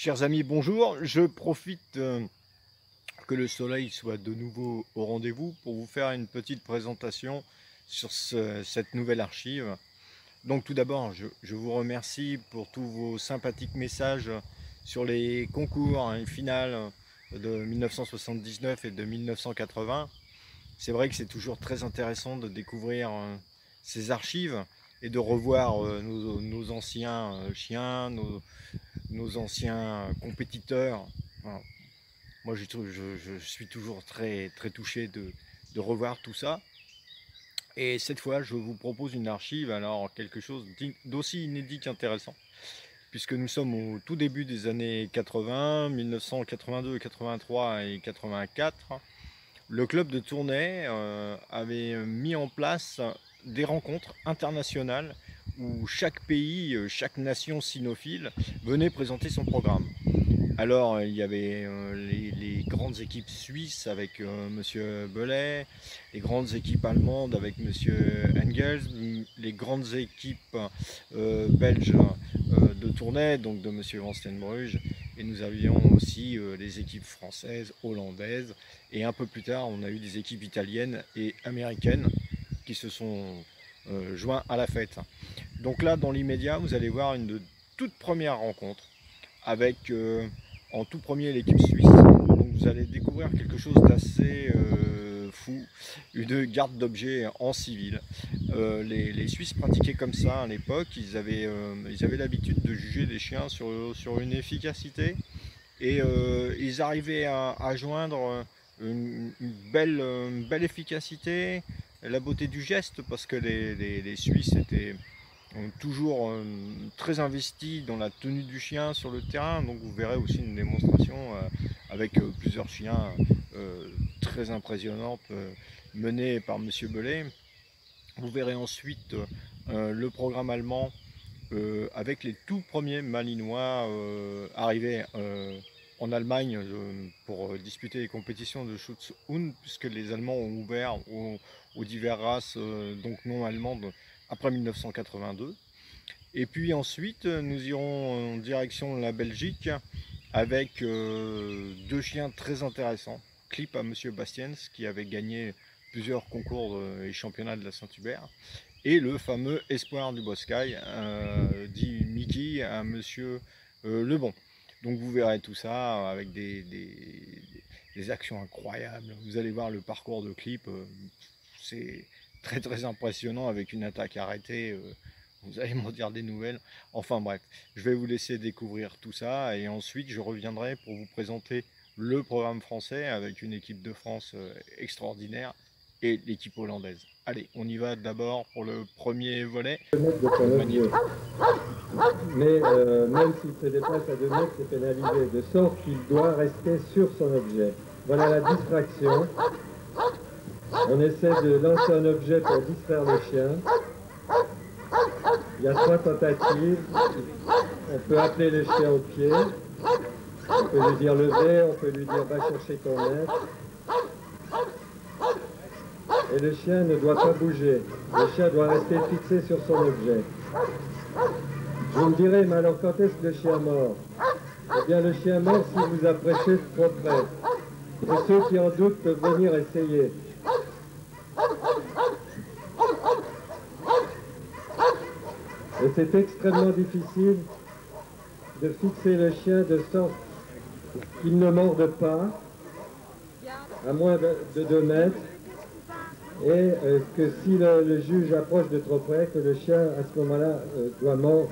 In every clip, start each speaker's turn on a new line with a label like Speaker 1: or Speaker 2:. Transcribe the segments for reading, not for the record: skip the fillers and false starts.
Speaker 1: Chers amis, bonjour. Je profite que le soleil soit de nouveau au rendez-vous pour vous faire une petite présentation sur cette nouvelle archive. Donc tout d'abord, je vous remercie pour tous vos sympathiques messages sur les concours et finales de 1979 et de 1980. C'est vrai que c'est toujours très intéressant de découvrir ces archives et de revoir nos anciens chiens, nos anciens compétiteurs. Voilà. Moi, je suis toujours très touché de revoir tout ça. Et cette fois, je vous propose une archive, alors quelque chose d'aussi inédit qu'intéressant, puisque nous sommes au tout début des années 80, 1982, 83 et 84. Le club de Tournai avait mis en place des rencontres internationales où chaque pays, chaque nation cynophile venait présenter son programme. Alors, il y avait les grandes équipes suisses avec Monsieur Belay, les grandes équipes allemandes avec Monsieur Engels, les grandes équipes belges de Tournai, donc de Monsieur Van Steenbruge, et nous avions aussi les équipes françaises, hollandaises, et un peu plus tard, on a eu des équipes italiennes et américaines qui se sont joints à la fête. Donc là, dans l'immédiat, vous allez voir une toute première rencontre avec en tout premier l'équipe suisse. Donc vous allez découvrir quelque chose d'assez fou, une garde d'objets en civil. Les Suisses pratiquaient comme ça à l'époque, ils avaient l'habitude de juger des chiens sur une efficacité, et ils arrivaient à joindre une belle efficacité, la beauté du geste, parce que les Suisses étaient toujours très investi dans la tenue du chien sur le terrain. Donc vous verrez aussi une démonstration avec plusieurs chiens très impressionnantes menée par Monsieur Belay. Vous verrez ensuite le programme allemand avec les tout premiers Malinois arrivés en Allemagne pour disputer les compétitions de Schutzhund, puisque les Allemands ont ouvert aux diverses races donc non allemandes après 1982. Et puis ensuite, nous irons en direction de la Belgique avec deux chiens très intéressants. Clip à Monsieur Bastiens, qui avait gagné plusieurs concours et championnats de la Saint-Hubert, et le fameux Espoir du Boscaï, dit Mickey, à Monsieur Lebon. Donc vous verrez tout ça avec des actions incroyables. Vous allez voir le parcours de Clip, c'est très impressionnant, avec une attaque arrêtée. Vous allez m'en dire des nouvelles. Enfin bref, je vais vous laisser découvrir tout ça, et ensuite je reviendrai pour vous présenter le programme français avec une équipe de France extraordinaire et l'équipe hollandaise. Allez, on y va d'abord pour le premier volet.
Speaker 2: Mais même s'il se déplace à 2 mètres, c'est pénalisé, de sorte qu'il doit rester sur son objet. Voilà la distraction. On essaie de lancer un objet pour distraire le chien. Il y a 3 tentatives. On peut appeler le chien au pied. On peut lui dire lever, on peut lui dire va chercher ton maître. Et le chien ne doit pas bouger. Le chien doit rester fixé sur son objet. Vous me direz, mais alors quand est-ce que le chien mord? Eh bien, le chien mord si vous approchez trop près. Et ceux qui en doutent peuvent venir essayer. Et c'est extrêmement difficile de fixer le chien de sorte qu'il ne morde pas, à moins de 2 mètres, et que si le juge approche de trop près, que le chien, à ce moment-là, doit mordre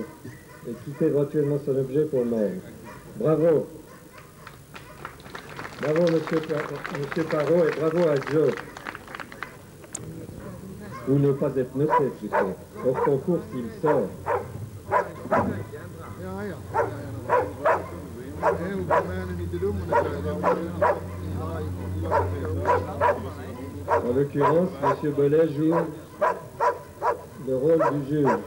Speaker 2: et quitter éventuellement son objet pour mordre. Bravo. Bravo, monsieur Parot, et bravo à Joe. Ou ne pas être noté, plutôt. Hors concours s'il sort. En l'occurrence, M. Belay joue le rôle du juge.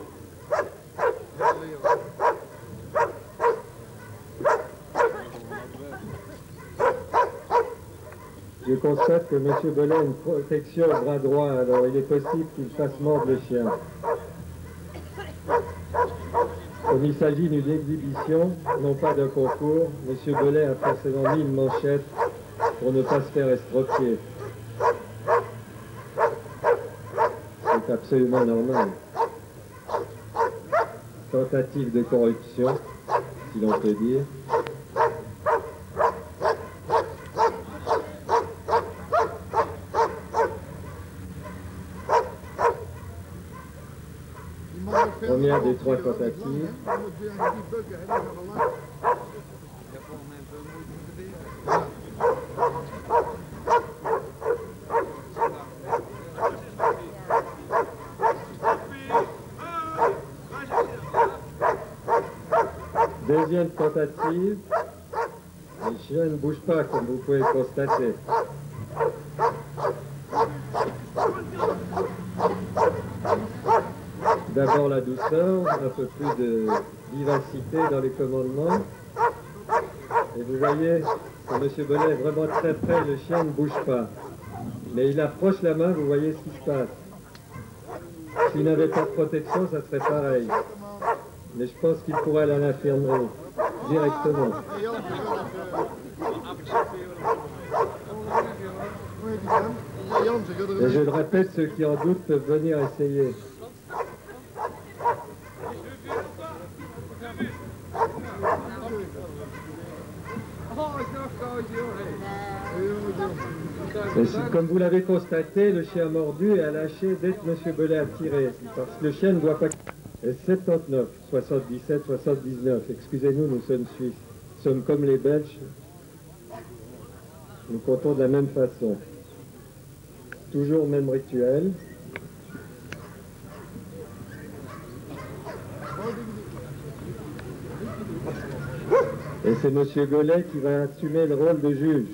Speaker 2: Je constate que M. Belay a une protection au bras droit, alors il est possible qu'il fasse mordre le chien. Comme il s'agit d'une exhibition, non pas d'un concours, M. Bellet a forcément mis une manchette pour ne pas se faire estropier. C'est absolument normal. Tentative de corruption, si l'on peut dire. Première des trois tentatives. Deuxième tentative. Les chiens ne bougent pas, comme vous pouvez le constater. D'abord la douceur, un peu plus de vivacité dans les commandements. Et vous voyez que M. Bellet est vraiment très près, le chien ne bouge pas. Mais il approche la main, vous voyez ce qui se passe. S'il n'avait pas de protection, ça serait pareil. Mais je pense qu'il pourrait aller à l'infirmerie, directement. Et je le répète, ceux qui en doutent peuvent venir essayer. Et comme vous l'avez constaté, le chien a mordu et a lâché dès que M. Bellet a tiré. Parce que le chien ne doit pas... Et 79, 77, 79, excusez-nous, nous sommes suisses. Nous sommes comme les Belges. Nous comptons de la même façon. Toujours même rituel. Et c'est M. Gollet qui va assumer le rôle de juge.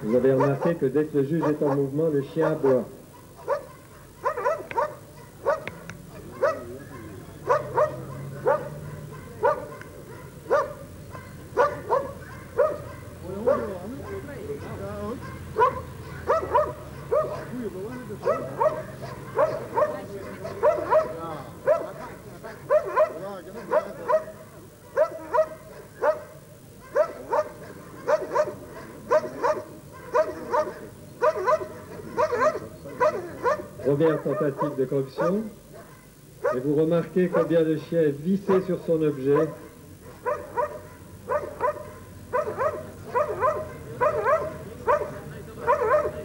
Speaker 2: Vous avez remarqué que dès que le juge est en mouvement, le chien aboie. Première tentative de corruption, et vous remarquez combien le chien est vissé sur son objet.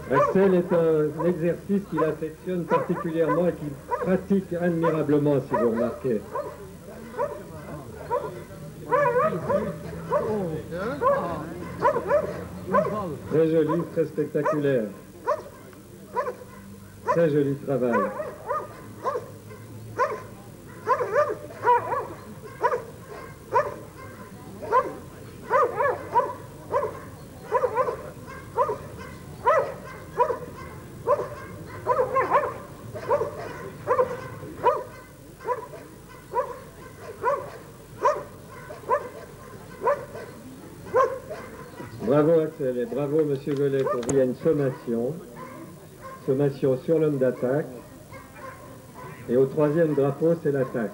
Speaker 2: Axel est un exercice qu'il affectionne particulièrement et qu'il pratique admirablement, si vous remarquez. Très joli, très spectaculaire. Très joli travail. Bravo Axel et bravo Monsieur Gollet pour il y a une sommation. Sommation sur l'homme d'attaque. Et au troisième drapeau, c'est l'attaque.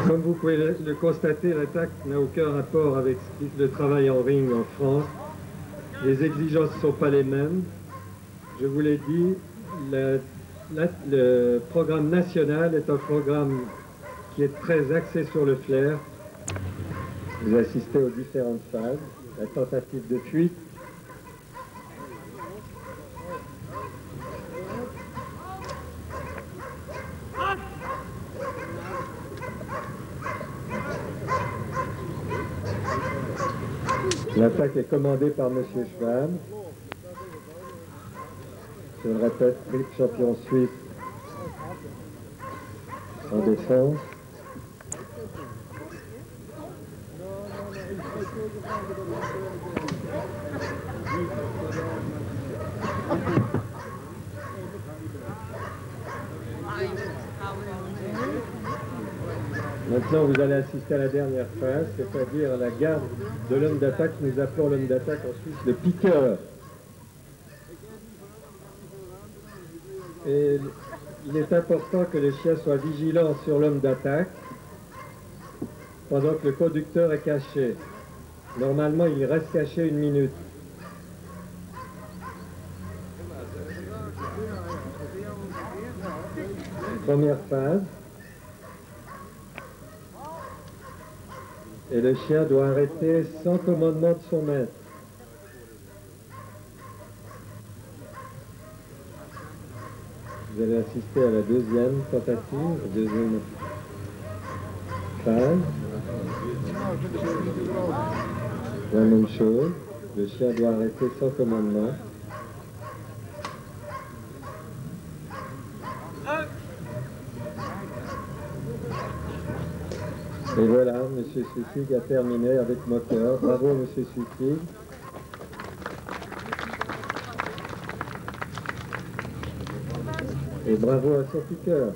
Speaker 2: Comme vous pouvez le constater, l'attaque n'a aucun rapport avec le travail en ring en France. Les exigences ne sont pas les mêmes. Je vous l'ai dit, le programme national est un programme qui est très axé sur le flair. Vous assistez aux différentes phases, la tentative de fuite. L'attaque est commandée par M. Schwab. Je le répète, triple champion suisse en défense. Maintenant, vous allez assister à la dernière phase, c'est-à-dire à la garde de l'homme d'attaque. Nous appelons l'homme d'attaque en Suisse le piqueur. Et il est important que le chien soit vigilant sur l'homme d'attaque pendant que le conducteur est caché. Normalement, il reste caché 1 minute. Première phase. Et le chien doit arrêter sans commandement de son maître. Vous allez assister à la deuxième tentative, deuxième phase. La même chose, le chien doit arrêter sans commandement. Et voilà, M. Suicig a terminé avec moteur. Bravo, M. Suicig. Et bravo à son piqueur.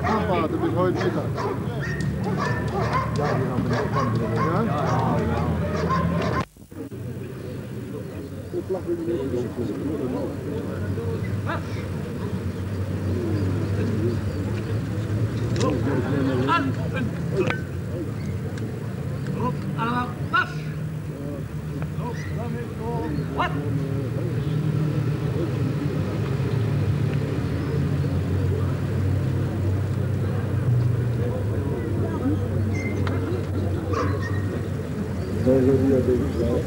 Speaker 3: Papa, du bist heute Mittag. Ja, die haben wir noch dran.
Speaker 4: What?
Speaker 2: Très joli obéissance.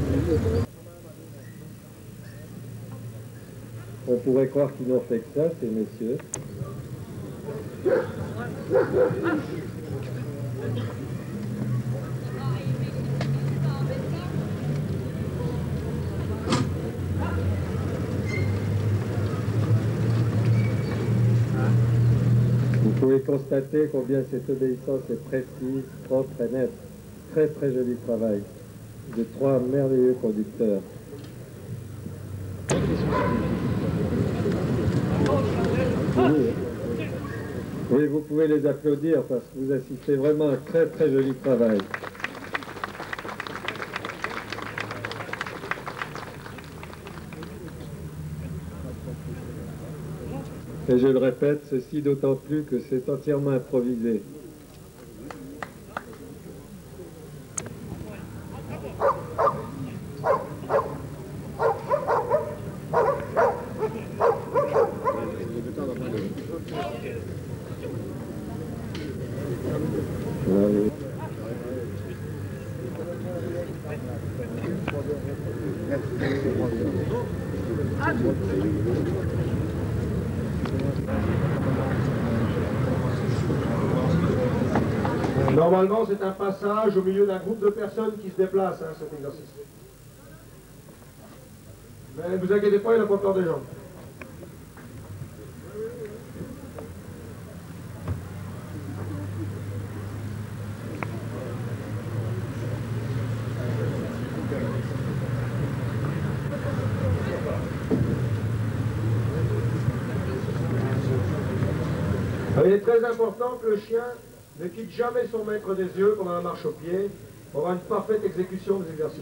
Speaker 2: On pourrait croire qu'ils n'ont fait que ça, ces messieurs. Vous pouvez constater combien cette obéissance est précise, propre et nette. Très très joli travail de 3 merveilleux conducteurs. Oui, vous pouvez les applaudir parce que vous assistez vraiment à un très très joli travail. Et je le répète, ceci d'autant plus que c'est entièrement improvisé. Oui.
Speaker 5: Normalement, c'est un passage au milieu d'un groupe de personnes qui se déplacent, hein, cet exercice. Mais ne vous inquiétez pas, il n'a pas peur des gens. Il est très important que le chien ne quitte jamais son maître des yeux pendant la marche au pied pour avoir une parfaite exécution des exercices.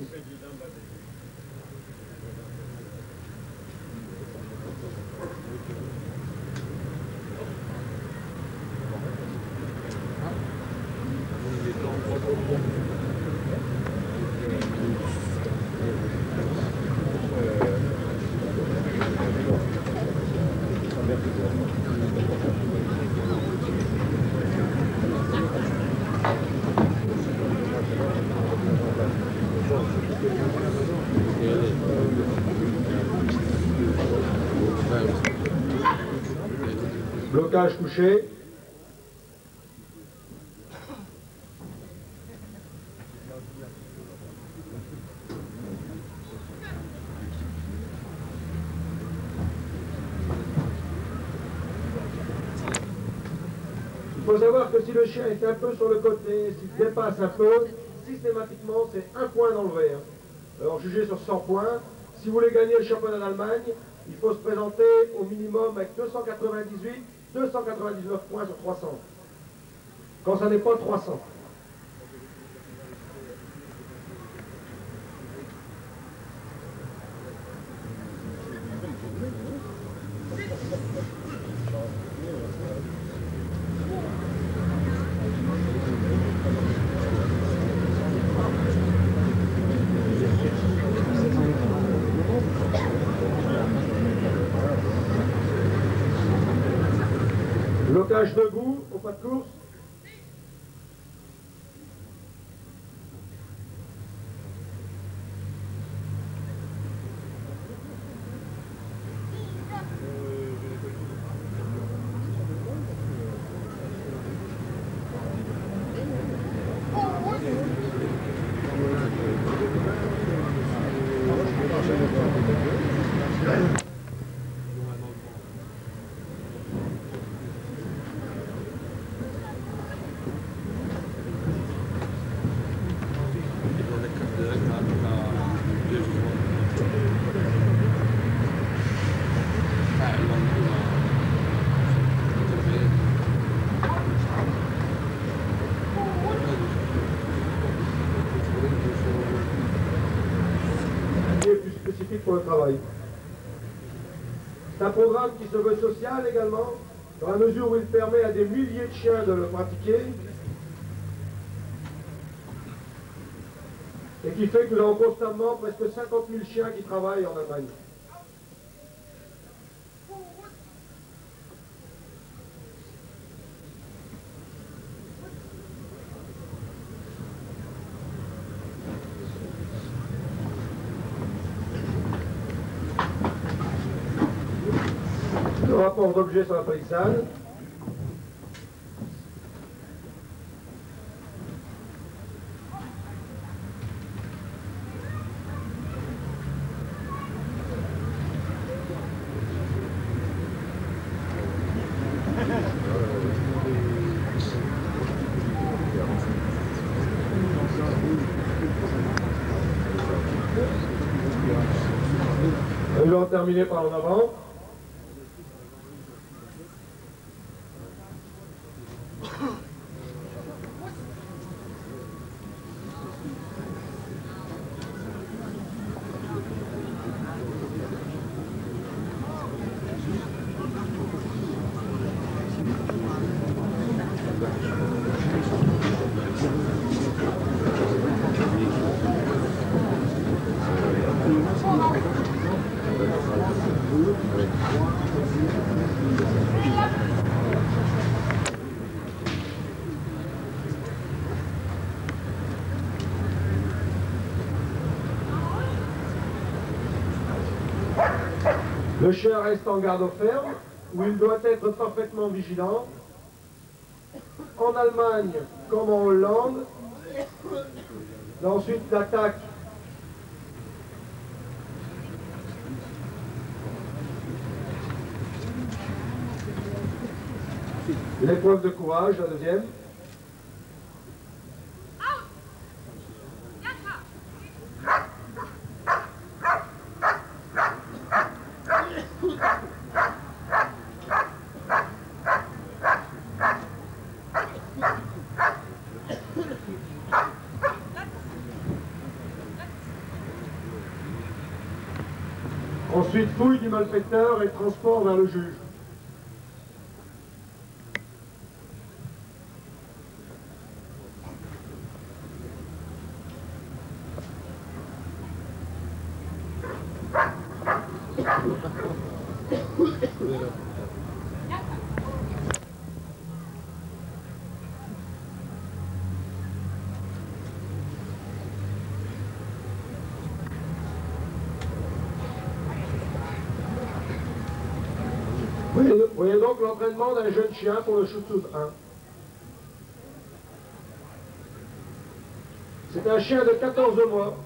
Speaker 5: Blocage couché. Il faut savoir que si le chien est un peu sur le côté, s'il dépasse un peu, systématiquement c'est un point d'enlever. Alors jugez sur 100 points. Si vous voulez gagner le championnat d'Allemagne, il faut se présenter au minimum avec 298, 299 points sur 300. Quand ça n'est pas 300. Blocage debout, au pas de course. Pour le travail. C'est un programme qui se veut social également, dans la mesure où il permet à des milliers de chiens de le pratiquer, et qui fait que nous avons constamment presque 50 000 chiens qui travaillent en Allemagne. Le rapport d'objet sur la palissade. Nous allons terminer par en avant. Le chien reste en garde ferme, où il doit être parfaitement vigilant. En Allemagne, comme en Hollande, ensuite l'attaque. L'épreuve de courage, la deuxième. Ensuite, fouille du malfaiteur et transport vers le juge. voyez donc l'entraînement d'un jeune chien pour le Schutzhund 1. C'est un chien de 14 mois.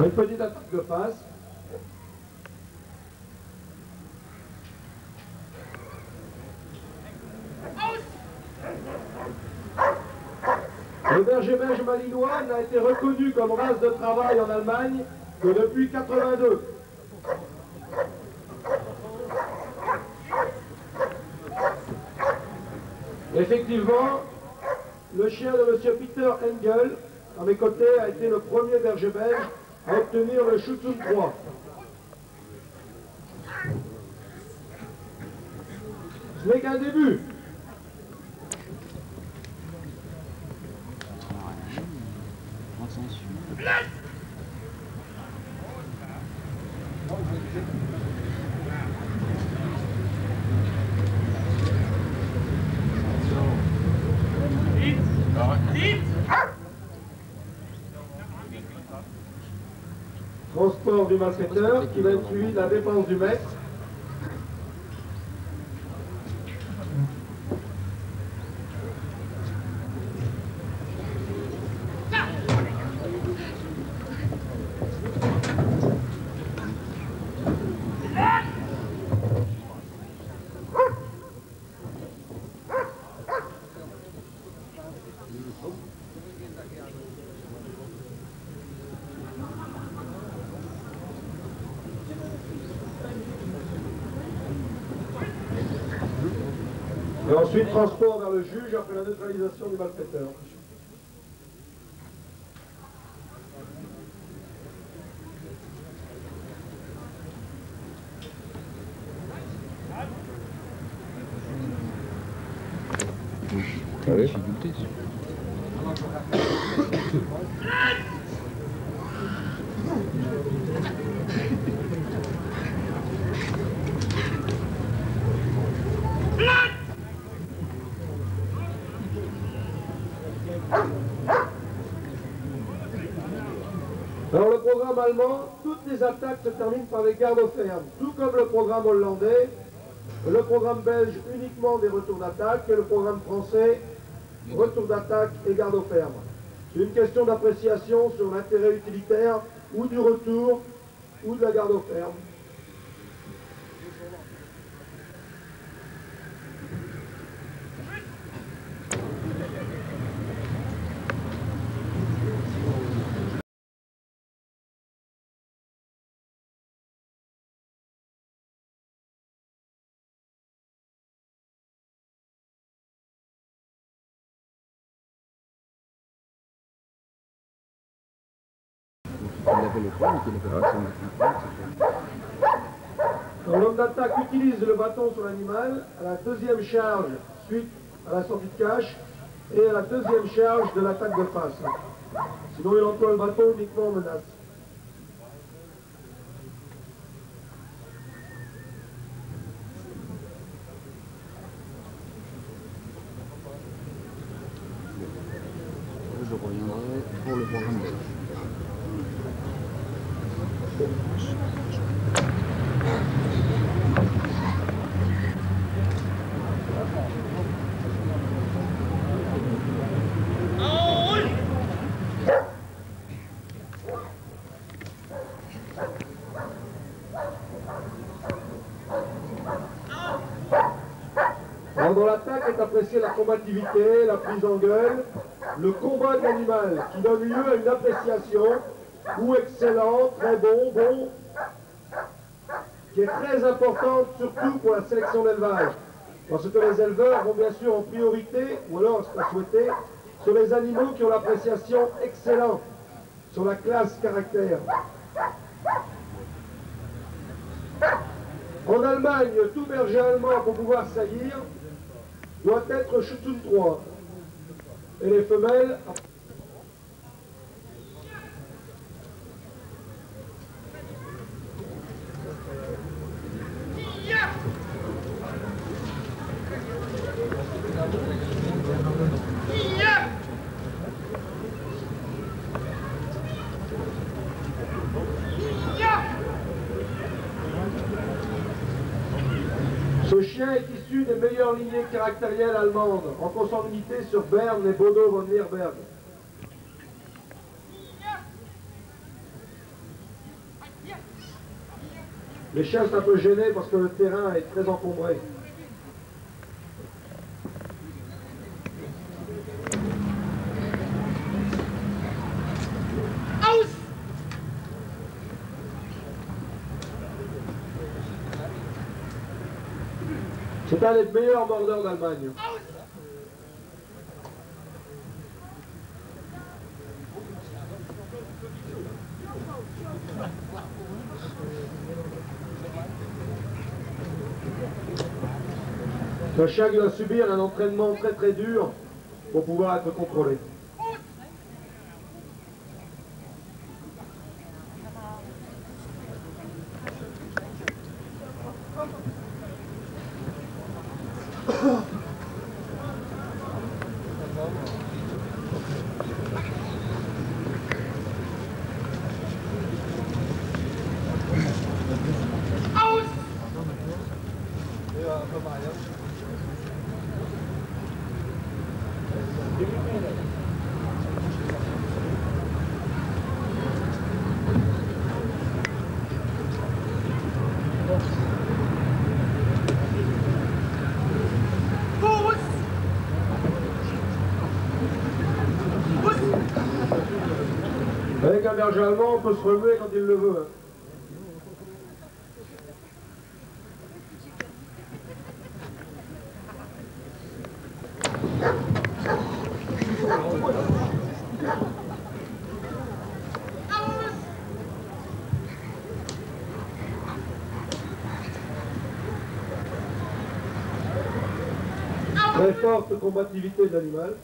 Speaker 5: Une petite attaque de face. Le berger belge malinois n'a été reconnu comme race de travail en Allemagne que depuis 1982. Effectivement, le chien de M. Peter Engel, à mes côtés, a été le premier berger belge à obtenir le Schutzhund 3. Ce n'est qu'un début. Transport du malfaiteur qui va être suivi de la défense du maître. Et ensuite, transport vers le juge après la neutralisation du malfaiteur.
Speaker 3: Allez.
Speaker 5: Alors le programme allemand, toutes les attaques se terminent par des gardes fermes, tout comme le programme hollandais, le programme belge uniquement des retours d'attaque et le programme français, retour d'attaque et garde ferme. C'est une question d'appréciation sur l'intérêt utilitaire ou du retour ou de la garde ferme. L'homme d'attaque utilise le bâton sur l'animal à la deuxième charge suite à la sortie de cache et à la deuxième charge de l'attaque de face. Sinon il emploie le bâton uniquement en menace.
Speaker 3: Je reviendrai pour le programme.
Speaker 5: Alors dans l'attaque est appréciée la combativité, la prise en gueule, le combat de l'animal qui donne lieu à une appréciation ou excellent, très bon, bon. qui est très importante, surtout pour la sélection d'élevage. Parce que les éleveurs vont bien sûr en priorité, ou alors, ce qu'on souhaitait, sur les animaux qui ont l'appréciation excellente, sur la classe caractère. En Allemagne, tout berger allemand, pour pouvoir saillir, doit être Schutzhund 3. Et les femelles... Ce chien est issu des meilleures lignées caractérielles allemandes, en consanguinité sur Berne et Bodo von Nierberg. Les chiens sont un peu gênés parce que le terrain est très encombré. C'est un des meilleurs mordeurs d'Allemagne. Le chien qui doit subir un entraînement très très dur pour pouvoir être contrôlé. Avec un berger allemand, on peut se remuer quand il le veut. Hein. Très forte combativité de l'animal.